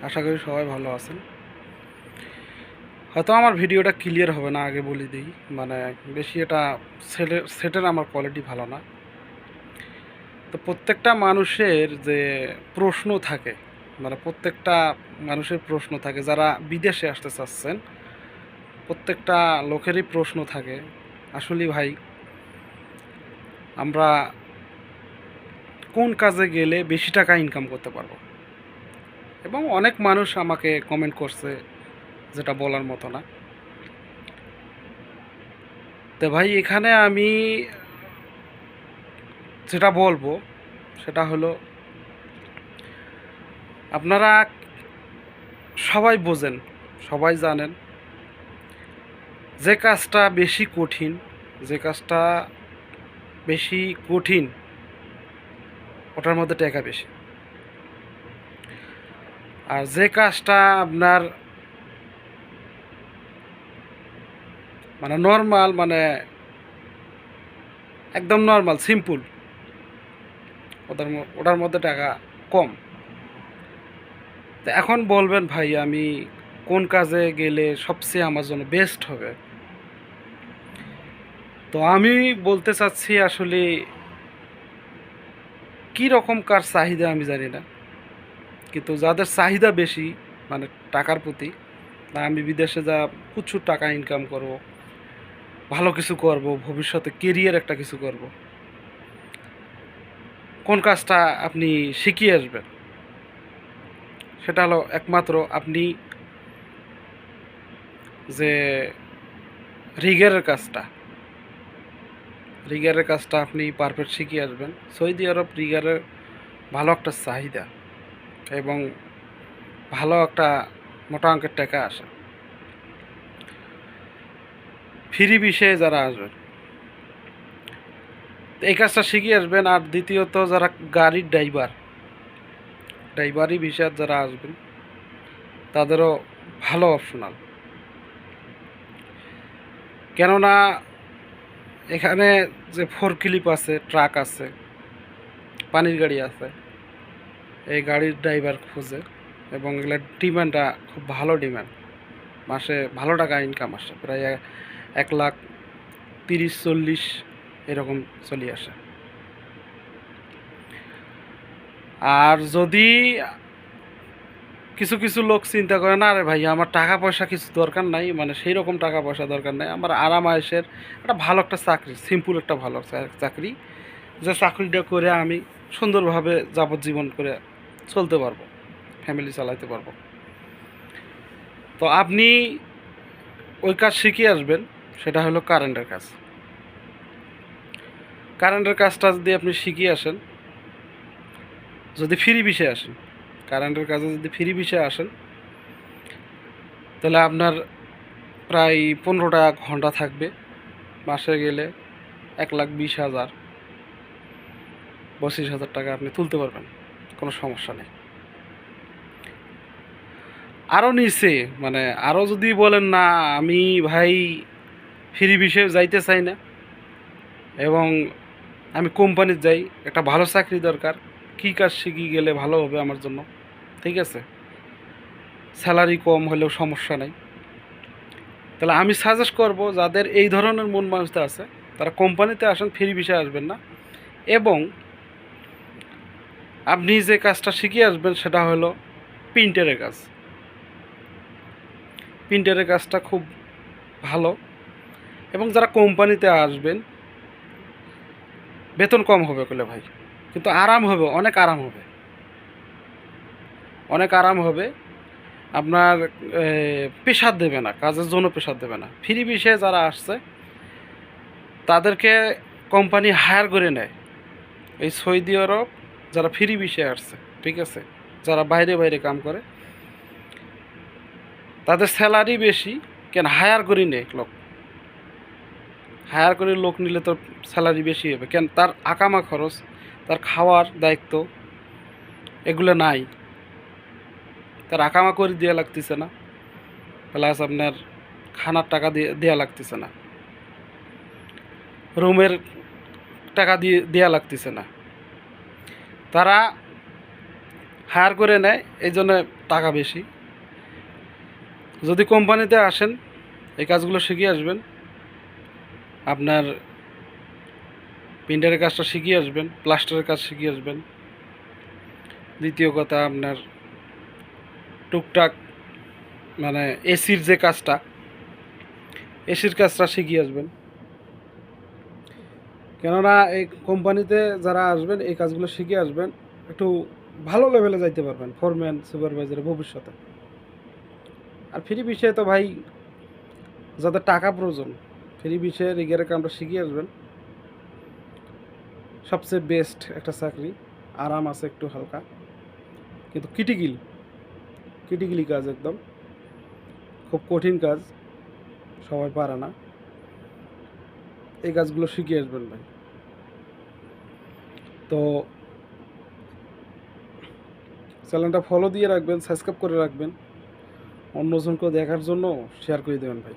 আশা করি সবাই ভালো আছেন। হয়তো আমার ভিডিওটা ক্লিয়ার হবে না, আগে বলে দিই। মানে বেশি এটা সেটের আমার কোয়ালিটি ভালো না। তো প্রত্যেকটা মানুষের যে প্রশ্ন থাকে, মানে প্রত্যেকটা মানুষের প্রশ্ন থাকে, যারা বিদেশে আসতে চাচ্ছেন প্রত্যেকটা লোকেরই প্রশ্ন থাকে, আসলে ভাই আমরা কোন কাজে গেলে বেশি টাকা ইনকাম করতে পারবো। এবং অনেক মানুষ আমাকে কমেন্ট করছে, যেটা বলার মতো না। তো ভাই এখানে আমি যেটা বলবো সেটা হলো, আপনারা সবাই বোঝেন, সবাই জানেন যে কাজটা বেশি কঠিন, যে কাজটা বেশি কঠিন ওটার মধ্যে টাকা বেশি। আর যে কাজটা আপনার মানে নর্মাল, মানে একদম নর্মাল সিম্পল, ওটার মধ্যে টাকা কম। তো এখন বলবেন ভাই আমি কোন কাজে গেলে সবচেয়ে আমার জন্য বেস্ট হবে। তো আমি বলতে চাচ্ছি, আসলে কী রকম কার চাহিদা আমি জানি না, কিন্তু যাদের চাহিদা বেশি মানে টাকার প্রতি, না আমি বিদেশে যা প্রচুর টাকা ইনকাম করব, ভালো কিছু করব, ভবিষ্যতে কেরিয়ার একটা কিছু করব, কোন কাজটা আপনি শিখিয়ে আসবেন? সেটা হলো একমাত্র আপনি যে রিগারের কাজটা আপনি পারফেক্ট শিখিয়ে আসবেন। সৌদি আরব রিগারের ভালো একটা চাহিদা এবং ভালো একটা মোটা অঙ্কের টাকা আসে ফ্রি বিষয়ে যারা আসবেন, এই কাজটা শিখিয়ে আসবেন। আর দ্বিতীয়ত যারা গাড়ির ড্রাইভারি বিষয়ে যারা আসবেন তাদেরও ভালো অপশনাল, কেননা এখানে যে ফোর ক্লিপ আছে, ট্রাক আছে, পানির গাড়ি আছে, এই গাড়ির ড্রাইভার খোঁজে এবং এগুলোর ডিমান্ডটা খুব ভালো ডিমান্ড। মাসে ভালো টাকা ইনকাম আসে, প্রায় 1,30,40 এরকম চলে আসে। আর যদি কিছু কিছু লোক চিন্তা করে, না রে ভাই আমার টাকা পয়সা কিছু দরকার নাই, মানে সেই রকম টাকা পয়সা দরকার নাই, আমার আরাম আয়েসের একটা ভালো একটা চাকরি, সিম্পল একটা ভালো চাকরি, যে চাকরিটা করে আমি সুন্দরভাবে যাবজ্জীবন করে চলতে পারবো, ফ্যামিলি চালাতে পারবো। তো আপনি ওই কাজ শিখে আসবেন, সেটা হলো কারেন্টের কাজ। কারেন্টের কাজটা যদি আপনি শিখে আসেন, যদি ফ্রি বিষয়ে আসেন, কারেন্টের কাজে যদি ফ্রি বিষয়ে আসেন, তাহলে আপনার প্রায় 15 টাকা ঘন্টা থাকবে। মাসে গেলে 1,20,000 25,000 টাকা আপনি তুলতে পারবেন, কোনো সমস্যা নেই। আরও নিচে, মানে আরও যদি বলেন না আমি ভাই ফ্রি বিষয়ে যাইতে চাই না এবং আমি কোম্পানির যাই, একটা ভালো চাকরি দরকার, কী কাজ শিখে গেলে ভালো হবে আমার জন্য, ঠিক আছে, স্যালারি কম হলেও সমস্যা নেই, তাহলে আমি সাজেস্ট করব যাদের এই ধরনের মন মানসিকতা আছে তারা কোম্পানিতে আসেন, ফ্রি বিষয়ে আসবেন না। এবং আপনি যে কাজটা শিখে আসবেন সেটা হলো প্রিন্টারের কাজ। প্রিন্টারের কাজটা খুব ভালো, এবং যারা কোম্পানিতে আসবেন বেতন কম হবে বলে ভাই, কিন্তু আরাম হবে, অনেক আরাম হবে, অনেক আরাম হবে। আপনার প্রেশার দেবে না, কাজের জন্য প্রেশার দেবে না। ফ্রি বিষয়ে যারা আসছে তাদেরকে কোম্পানি হায়ার করে নেয়। এই সৌদি আরব যারা ফ্রি বিষয়ে আসছে, ঠিক আছে, যারা বাইরে বাইরে কাম করে তাদের স্যালারি বেশি, কেন হায়ার করে নেয় লোক, হায়ার করে লোক নিলে তো স্যালারি বেশি হবে, কেন তার আকামা খরচ, তার খাওয়ার দায়িত্ব এগুলো নাই, তার আকামা করে দেওয়া লাগতেছে না, প্লাস আপনার খানার টাকা দিয়ে দেওয়া লাগতেছে না, রুমের টাকা দিয়ে দেওয়া লাগতেছে না। তারা হায়ার করে নেয়, এই জন্য টাকা বেশি। যদি কোম্পানিতে আসেন এই কাজগুলো শিখে আসবেন, আপনার প্রিন্টারের কাজটা শিখে আসবেন, প্লাস্টারের কাজ শিখে আসবেন। দ্বিতীয় কথা, আপনার টুকটাক মানে এসির যে কাজটা, এসির কাজটা শিখে আসবেন। কেননা এই কোম্পানিতে যারা আসবেন এই কাজগুলো শিখে আসবেন, একটু ভালো লেভেলে যাইতে পারবেন, ফোরম্যান সুপারভাইজারে ভবিষ্যতে। আর ফ্রি বিষয়ে তো ভাই, যাদের টাকা প্রয়োজন, ফ্রি বিষয়ে রিগের কামটা শিখে আসবেন। সবচেয়ে বেস্ট একটা চাকরি, আরাম আছে একটু হালকা, কিন্তু কিটিকিলি কাজ, একদম খুব কঠিন কাজ, সবাই পারে না। এই কাজগুলো শিখে আসবেন ভাই। তো চ্যানেলটা ফলো দিয়ে রাখবেন, সাবস্ক্রাইব করে রাখবেন, অন্যজনকে দেখার জন্য শেয়ার করে দেবেন ভাই।